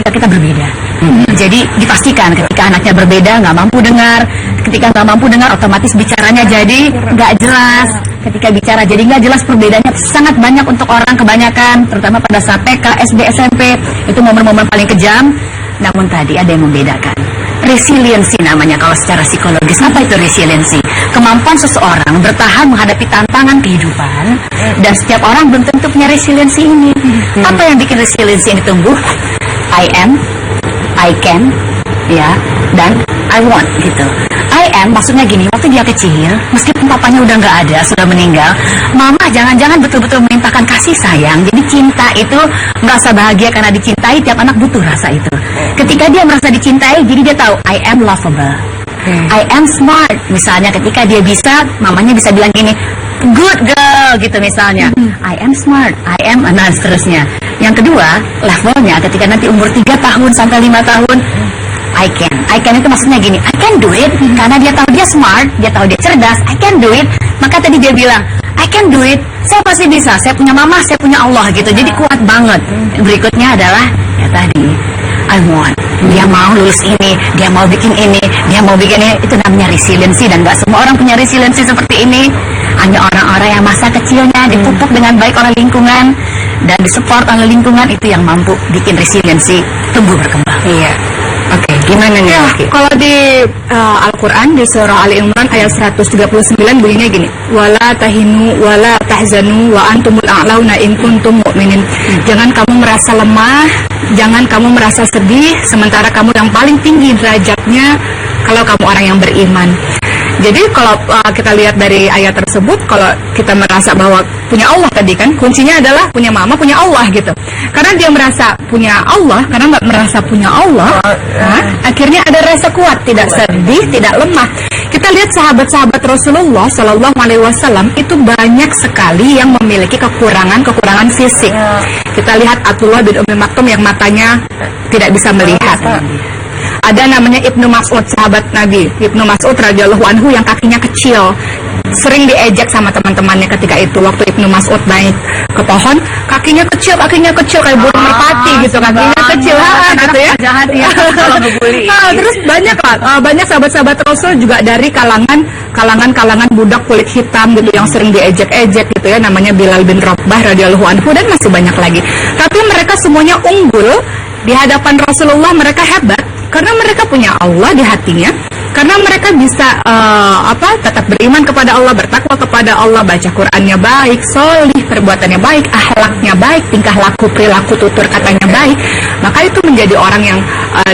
ketika kita berbeda. Jadi dipastikan ketika anaknya berbeda, nggak mampu dengar. Ketika nggak mampu dengar, otomatis bicaranya jadi nggak jelas. Ketika bicara jadi nggak jelas, perbedaannya sangat banyak untuk orang kebanyakan, terutama pada saat TK, SD, SMP. Itu momen-momen paling kejam. Namun tadi ada yang membedakan. Resiliensi namanya kalau secara psikologis. Apa itu resiliensi? Kemampuan seseorang bertahan menghadapi tantangan kehidupan. Dan setiap orang belum tentu punya resiliensi ini. Apa yang bikin resiliensi ini tumbuh? I am, I can, ya, dan I want gitu. I am maksudnya gini, waktu dia kecil, meskipun papanya udah nggak ada, sudah meninggal, mama jangan-jangan betul-betul melimpahkan kasih sayang. Jadi cinta itu merasa bahagia karena dicintai. Tiap anak butuh rasa itu. Ketika dia merasa dicintai, jadi dia tahu I am lovable, I am smart. Misalnya ketika dia bisa, mamanya bisa bilang gini, good girl gitu misalnya. I am smart, I am, nah seterusnya. Yang kedua, levelnya ketika nanti umur 3 tahun sampai 5 tahun, I can itu maksudnya gini, I can do it. Karena dia tahu dia smart, dia tahu dia cerdas, I can do it. Maka tadi dia bilang, I can do it, saya pasti bisa, saya punya mama, saya punya Allah gitu. Jadi kuat banget. Berikutnya adalah, ya tadi, I want. Dia mau lulus ini, dia mau bikin ini, dia mau bikin ini. Itu namanya resiliensi. Dan gak semua orang punya resiliensi seperti ini. Hanya orang-orang yang masa kecilnya dipupuk dengan baik oleh lingkungan dan disupport oleh lingkungan, itu yang mampu bikin resiliensi tumbuh berkembang. Iya. Oke, gimana nih? Kalau di Al-Quran di surah Ali Imran ayat 139 bunyinya gini, wala tahinu wala tahzanu wa antumul a'launa in kuntum mu'minin. Jangan kamu merasa lemah, jangan kamu merasa sedih, sementara kamu yang paling tinggi derajatnya kalau kamu orang yang beriman. Jadi kalau kita lihat dari ayat tersebut, kalau kita merasa bahwa punya Allah tadi kan, kuncinya adalah punya mama, punya Allah gitu. Karena dia merasa punya Allah, karena nggak merasa punya Allah, akhirnya ada rasa kuat, tidak sedih, tidak lemah. Kita lihat sahabat-sahabat Rasulullah Shallallahu Alaihi Wasallam itu banyak sekali yang memiliki kekurangan fisik. Kita lihat Abdullah bin Ummi Maktum yang matanya tidak bisa melihat. Ada namanya Ibnu Mas'ud, sahabat Nabi Ibnu Mas'ud radhiyallahu anhu yang kakinya kecil, sering diejek sama teman-temannya ketika itu. Waktu Ibnu Mas'ud naik ke pohon, kakinya kecil kayak burung merpati gitu, kakinya kecil gitu ya. Jahat ya kalau ngebully. Terus banyak sahabat-sahabat Rasul juga dari kalangan budak kulit hitam gitu yang sering diejek-ejek gitu ya, namanya Bilal bin Rabah radhiyallahu anhu, dan masih banyak lagi. Tapi mereka semuanya unggul di hadapan Rasulullah. Mereka hebat karena mereka punya Allah di hatinya, karena mereka bisa tetap beriman kepada Allah, bertakwa kepada Allah, baca Qur'annya baik, solih, perbuatannya baik, akhlaknya baik, tingkah laku, perilaku, tutur katanya baik. Maka itu menjadi orang yang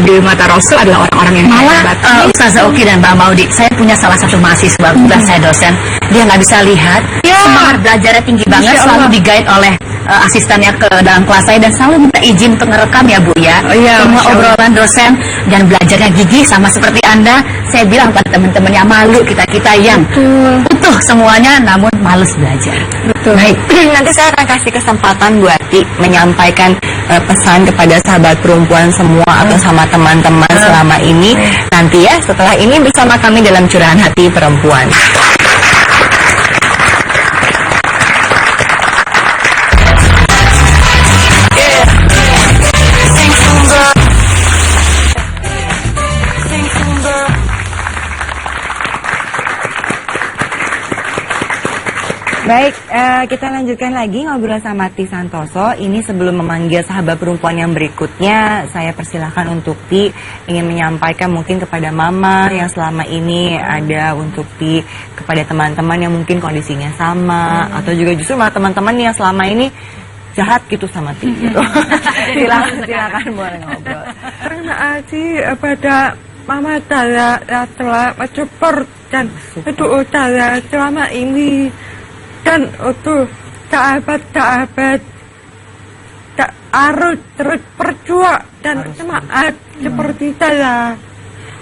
di mata Rasul adalah orang-orang yang hebat. Ustazah Uki dan Mbak Maudi, saya punya salah satu mahasiswa, kebetulan saya dosen, dia nggak bisa lihat, semangat belajarnya tinggi banget, selalu di-guide oleh asistennya ke dalam kelas saya, dan selalu minta izin untuk ngerekam ya Bu ya. Semua obrolan dosen, dan belajarnya gigih sama seperti Anda. Saya bilang pada teman-temannya, malu kita yang utuh semuanya namun males belajar. Baik, nanti saya akan kasih kesempatan Bu Ati menyampaikan pesan kepada sahabat perempuan semua atau sama teman-teman selama ini. Nanti ya setelah ini bersama kami dalam Curahan Hati Perempuan. Baik, kita lanjutkan lagi ngobrol sama Ti Santoso. Ini sebelum memanggil sahabat perempuan yang berikutnya, saya persilahkan untuk Ti ingin menyampaikan mungkin kepada Mama yang selama ini ada untuk Ti, kepada teman-teman yang mungkin kondisinya sama, atau juga justru malah teman-teman yang selama ini jahat gitu sama Ti gitu. silakan boleh ngobrol. Karena Ati pada Mama saya telah mensupport dan itu saya selama ini. Dan untuk sahabat-sahabat harus terus berjuang dan semangat seperti saya,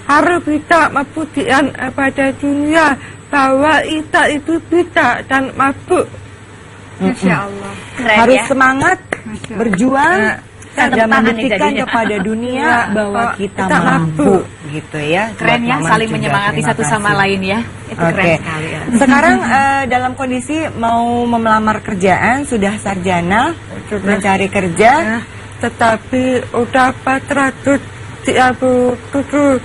harus bisa membuktikan pada dunia bahwa kita itu bisa dan mampu. Masya Allah. Keren, harus ya? Semangat berjuang dan membuktikan kepada dunia bahwa kita mampu gitu ya. Keren ya, saling menyemangati satu sama lain ya. Itu keren sekali ya. Sekarang dalam kondisi mau melamar kerjaan, sudah sarjana, mencari kerja, tetapi udah 437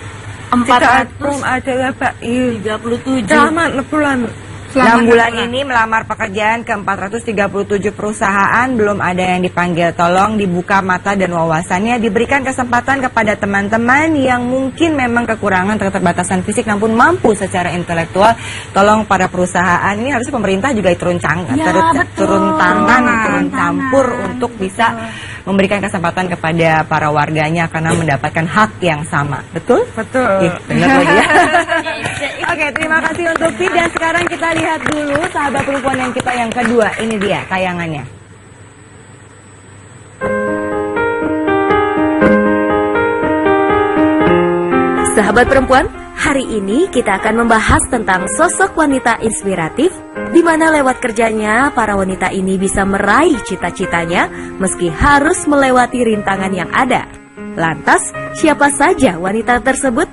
tidak belum ada ya Pak. 37. Selamat bulan. 6 bulan ini melamar pekerjaan ke 437 perusahaan, belum ada yang dipanggil. Tolong dibuka mata dan wawasannya, diberikan kesempatan kepada teman-teman yang mungkin memang kekurangan keterbatasan fisik namun mampu secara intelektual. Tolong para perusahaan, ini harusnya pemerintah juga turun tangan, turun campur untuk bisa memberikan kesempatan kepada para warganya karena mendapatkan hak yang sama. Betul? Betul. Benar lagi ya. Oke, terima kasih untuk Pi. Dan sekarang kita lihat dulu sahabat perempuan yang kita yang kedua. Ini dia tayangannya. Sahabat perempuan, hari ini kita akan membahas tentang sosok wanita inspiratif di mana lewat kerjanya para wanita ini bisa meraih cita-citanya meski harus melewati rintangan yang ada. Lantas, siapa saja wanita tersebut?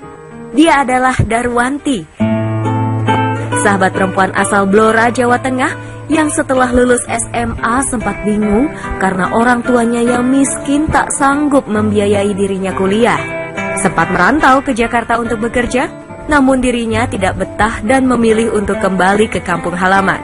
Dia adalah Darwanti, sahabat perempuan asal Blora, Jawa Tengah yang setelah lulus SMA sempat bingung karena orang tuanya yang miskin tak sanggup membiayai dirinya kuliah. Sempat merantau ke Jakarta untuk bekerja, namun dirinya tidak betah dan memilih untuk kembali ke kampung halaman.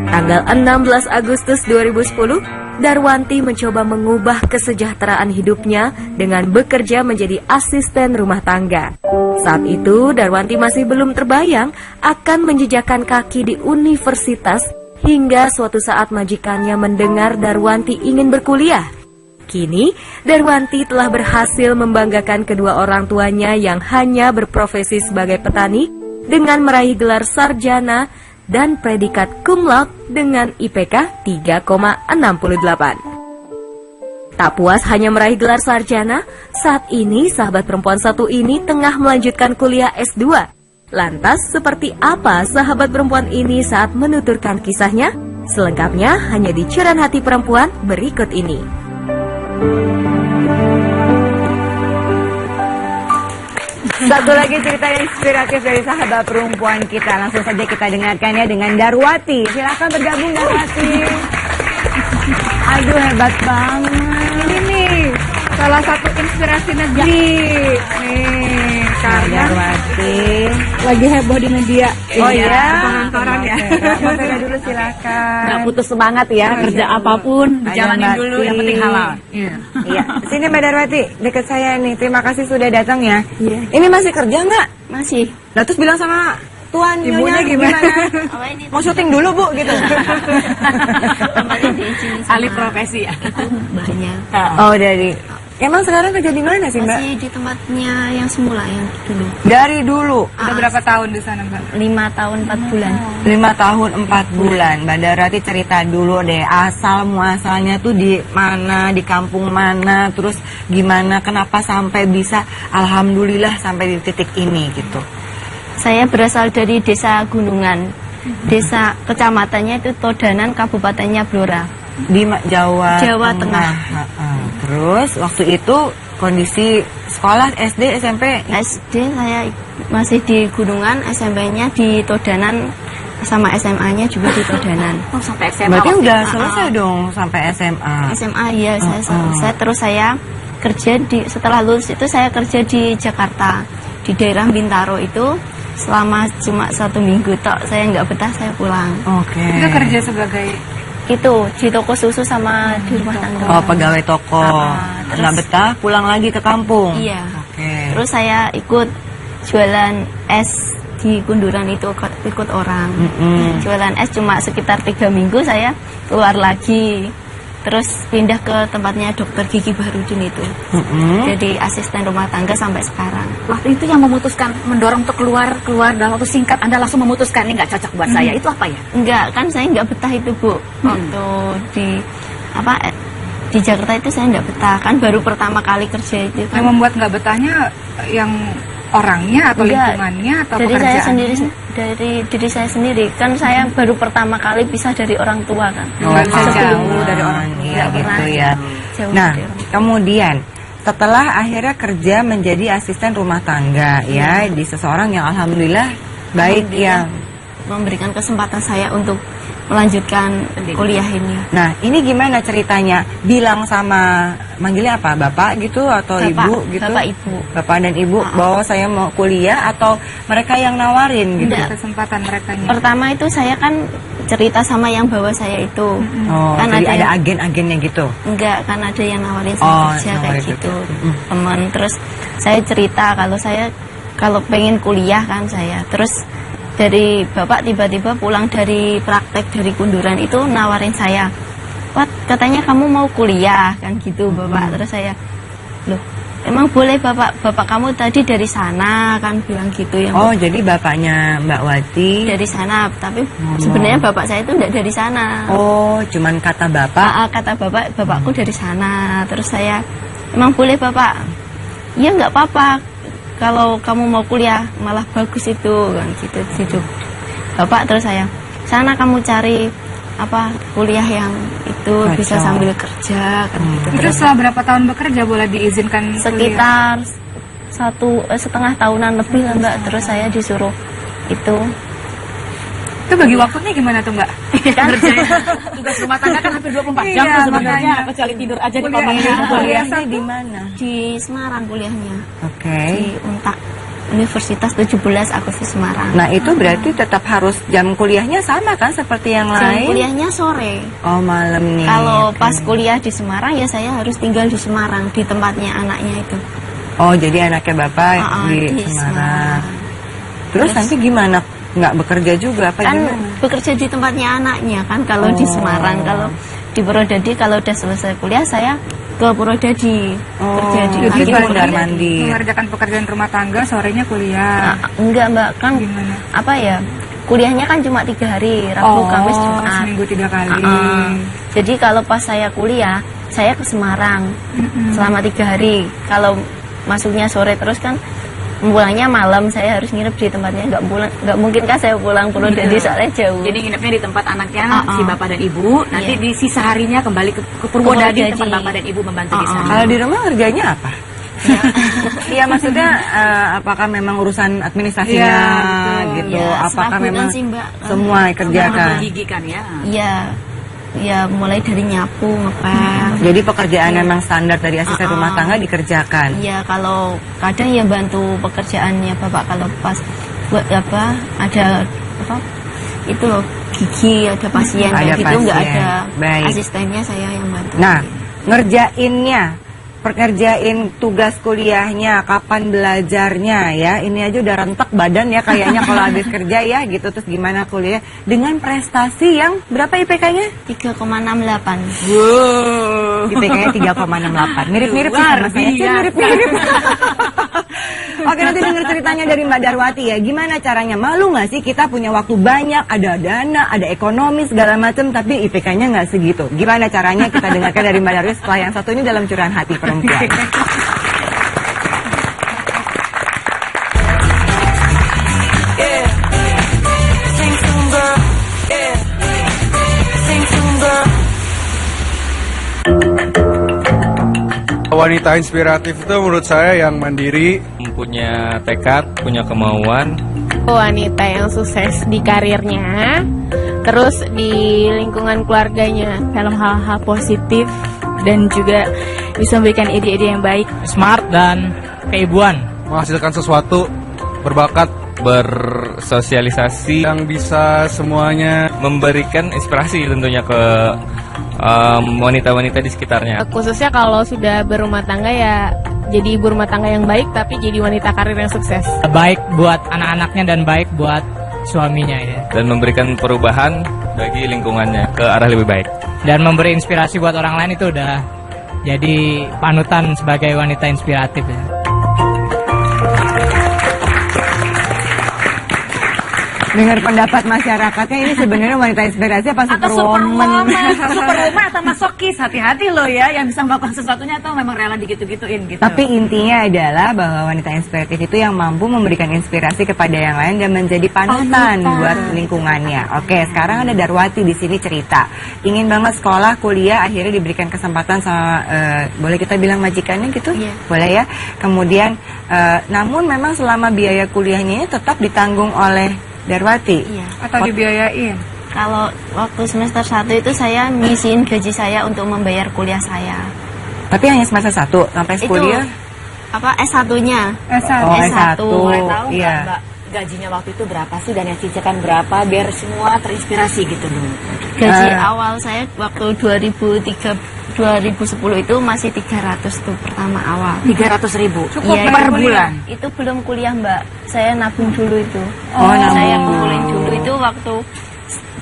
Tanggal 16 Agustus 2010, Darwanti mencoba mengubah kesejahteraan hidupnya dengan bekerja menjadi asisten rumah tangga. Saat itu, Darwanti masih belum terbayang akan menjejakkan kaki di universitas hingga suatu saat majikannya mendengar Darwanti ingin berkuliah. Kini, Darwanti telah berhasil membanggakan kedua orang tuanya yang hanya berprofesi sebagai petani dengan meraih gelar sarjana dan predikat cum laude dengan IPK 3,68. Tak puas hanya meraih gelar sarjana, saat ini sahabat perempuan satu ini tengah melanjutkan kuliah S2. Lantas, seperti apa sahabat perempuan ini saat menuturkan kisahnya? Selengkapnya hanya di Curahan Hati Perempuan berikut ini. Satu lagi cerita yang inspiratif dari sahabat perempuan kita. Langsung saja kita dengarkannya dengan Darwati. Silakan bergabung Darwati. Aduh, hebat banget. Ini nih salah satu inspirasi negeri nih karena Darwati lagi heboh di media. Oh iya, koran ya. Mas Vega dulu silakan. Nggak putus semangat ya, kerja apapun Jalanin jalanin dulu, dulu, yang penting halal. Iya, sini Mbak Darwati, dekat saya nih. Terima kasih sudah datang ya. Iya. Ini masih kerja nggak? Masih. Lah terus bilang sama tuan Ibunya nyonya gimana? Mau syuting dulu Bu gitu. Alih profesi ya. Banyak. Oh dari. Emang sekarang kerja di mana sih Mbak? Masih di tempatnya yang semula yang dulu. Dari dulu. Udah berapa tahun di sana, Mbak? 5 tahun 4 bulan. 5 tahun 4 bulan. Mbak Darwati cerita dulu deh, asal muasalnya tuh di mana, di kampung mana, terus gimana, kenapa sampai bisa alhamdulillah sampai di titik ini gitu. Saya berasal dari desa Gunungan. Desa kecamatannya itu Todanan, kabupatennya Blora. Di Jawa Tengah. Terus waktu itu kondisi sekolah SD, SMP? SD saya masih di Gunungan, SMP-nya di Todanan, sama SMA-nya juga di Todanan. Oh, sampai SMA. Berarti udah selesai dong sampai SMA. SMA ya saya selesai. Terus saya kerja setelah lulus itu saya kerja di Jakarta, di daerah Bintaro itu selama cuma 1 minggu tok. Saya nggak betah, saya pulang. Oke. Itu kerja sebagai Itu di toko susu sama di rumah tangga. Oh, pegawai toko. terus- Nggak betah, pulang lagi ke kampung. Iya. Oke. Terus saya ikut jualan es di Kunduran itu, ikut orang. Jualan es cuma sekitar 3 minggu, saya keluar lagi. Terus pindah ke tempatnya dokter Gigi Barudin itu. Jadi asisten rumah tangga sampai sekarang. Waktu itu yang memutuskan mendorong untuk keluar dalam waktu singkat, Anda langsung memutuskan ini nggak cocok buat saya. Itu apa ya? Enggak, kan saya nggak betah itu Bu. Waktu di Jakarta itu saya nggak betah. Kan baru pertama kali kerja itu kan. yang membuat nggak betahnya yang orangnya atau Enggak, lingkungannya atau dari pekerjaan? saya sendiri, dari diri saya sendiri. Kan saya baru pertama kali pisah dari orang tua kan. Nggak bisa Sebelum- jauh dari orang tua. Iya Nggak gitu pernah ya. jauh Nah, dari orang tua. kemudian setelah akhirnya kerja menjadi asisten rumah tangga ya di seseorang yang alhamdulillah baik ya. Memberikan kesempatan saya untuk melanjutkan kuliah ini. Nah, ini gimana ceritanya? Bilang sama, manggilnya apa? Bapak gitu atau Bapak, ibu gitu? Bapak, ibu. Bapak dan ibu bahwa saya mau kuliah atau mereka yang nawarin gitu? Enggak. Kesempatan mereka. Pertama itu saya kan cerita sama yang bawa saya itu. Oh, Kan jadi ada yang- agen-agennya gitu? Enggak, kan ada yang nawarin Oh, saya kerja kayak nawarin gitu. kerja. Teman, terus saya cerita kalau pengen kuliah kan saya. Terus dari bapak tiba-tiba pulang dari praktek dari kunduran itu nawarin saya, "Wat, katanya kamu mau kuliah," kan gitu bapak. Terus saya, "Loh, emang boleh bapak kamu tadi dari sana," kan bilang gitu yang Oh, jadi bapaknya Mbak Wati. dari sana, tapi sebenarnya bapak saya itu enggak dari sana. Oh, cuman kata bapak. Kata bapakku dari sana. Terus saya, "Emang boleh bapak?" "Ya nggak apa-apa, kalau kamu mau kuliah malah bagus itu," kan gitu hidup bapak. Terus saya, "Sana kamu cari kuliah yang itu bisa Cocok. sambil kerja," kan gitu. Terus setelah berapa tahun bekerja boleh diizinkan kuliah? Sekitar 1,5 tahunan lebih lah Mbak. Terus saya disuruh itu Itu bagi waktunya gimana tuh Mbak? Tugas rumah tangga kan hampir 24 jam Iya, tuh sebenarnya, makanya. kecuali tidur aja di Kuliah- pamannya. Kuliahnya di mana? di Semarang kuliahnya, Oke. di Untak Universitas 17 Agustus Semarang. Nah, itu berarti tetap harus jam kuliahnya sama kan seperti yang Jam lain? kuliahnya sore. Oh, malam nih. Kalau Oke. pas kuliah di Semarang ya saya harus tinggal di Semarang di tempatnya anaknya itu. Oh, jadi anaknya Bapak di Di Semarang. Terus nanti gimana? Nggak bekerja juga apa Kan gimana? bekerja di tempatnya anaknya kan kalau di Oh. Semarang. Kalau di Purwodadi kalau udah selesai kuliah saya ke Purwodadi Oh, kerja di jadi kantor mondar Purwodadi. mandir. Mengerjakan pekerjaan rumah tangga, sorenya kuliah. Enggak Mbak, kan Gimana? apa ya? Kuliahnya kan cuma 3 hari, Rabu, Kamis, Jumat. seminggu 3 kali. Jadi kalau pas saya kuliah, saya ke Semarang selama 3 hari. Kalau masuknya sore terus kan pulangnya malam, saya harus nginep di tempatnya. Nggak mungkin kan saya pulang Purwodadi soalnya jauh. Jadi nginepnya di tempat anaknya si bapak dan ibu. Nanti Iya. di sisa harinya kembali ke Purwodadi, Purwodadi. tempat bapak dan ibu membantu di sana. Kalau di rumah kerjanya apa? Iya, maksudnya apakah memang urusan administrasinya Iya, gitu? Ya, Apakah serabutan memang sih, Mbak. semua kerjakan? Gigi kan ya. Iya, ya mulai dari nyapu, ngepel. Jadi pekerjaan memang standar dari asisten rumah tangga dikerjakan. Iya, kalau kadang ya bantu pekerjaannya bapak kalau pas buat ada itu loh gigi, ada pasien Ada kayak gitu nggak pasien. ada Baik. asistennya, saya yang bantu. Nah, ngerjain tugas kuliahnya, kapan belajarnya ya. Ini aja udah rentek badan ya kayaknya kalau habis kerja ya gitu. Terus gimana kuliah dengan prestasi yang berapa IPK-nya? 3,68. IPK-nya 3,68. Mirip-mirip sih sama saya. Sih, mirip-mirip. Oke, nanti denger ceritanya dari Mbak Darwati ya. Gimana caranya? Malu nggak sih kita punya waktu banyak, ada dana, ada ekonomi segala macam, tapi IPK-nya nggak segitu. Gimana caranya? Kita dengarkan dari Mbak Darwati setelah yang satu ini dalam curahan hati perempuan. Wanita inspiratif itu menurut saya yang mandiri, punya tekad, punya kemauan. Wanita yang sukses di karirnya, terus di lingkungan keluarganya dalam hal-hal positif dan juga bisa memberikan ide-ide yang baik. Smart dan keibuan. menghasilkan sesuatu, berbakat, Bersosialisasi, yang bisa semuanya. memberikan inspirasi tentunya ke wanita-wanita di sekitarnya. Khususnya kalau sudah berumah tangga ya jadi ibu rumah tangga yang baik tapi jadi wanita karir yang sukses. Baik buat anak-anaknya dan baik buat suaminya ya. Dan memberikan perubahan bagi lingkungannya ke arah lebih baik. Dan memberi inspirasi buat orang lain itu udah jadi panutan sebagai wanita inspiratif ya. Dengar pendapat masyarakatnya, ini sebenarnya wanita inspirasi apa Atau superwoman? superwoman atau masokis, hati-hati loh ya, yang bisa melakukan sesuatunya atau memang rela digitu-gituin gitu. Tapi intinya adalah bahwa wanita inspiratif itu yang mampu memberikan inspirasi kepada yang lain dan menjadi panutan buat lingkungannya. Oke, sekarang ada Darwati di sini cerita. Ingin banget sekolah, kuliah, akhirnya diberikan kesempatan sama, boleh kita bilang majikannya gitu? Iya. Boleh ya? Kemudian, namun memang selama biaya kuliahnya ini tetap ditanggung oleh Darwati. Iya. Atau dibiayain? Kalau waktu semester 1 itu saya ngisiin gaji saya untuk membayar kuliah saya. Tapi hanya semester 1 sampai Itu kuliah? apa S1-nya? Oh, S1. Boleh tahu nggak, Iya. Mbak, gajinya waktu itu berapa sih dan yang cicilan berapa biar semua terinspirasi gitu dulu. Gaji awal saya waktu 2010 itu masih 300 tuh pertama awal. 300.000 Iya, per itu bulan. Itu belum kuliah, Mbak. Saya nabung dulu itu. Oh, Saya nabung. kumpulin dulu itu waktu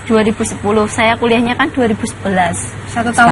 2010. Saya kuliahnya kan 2011. 1 tahun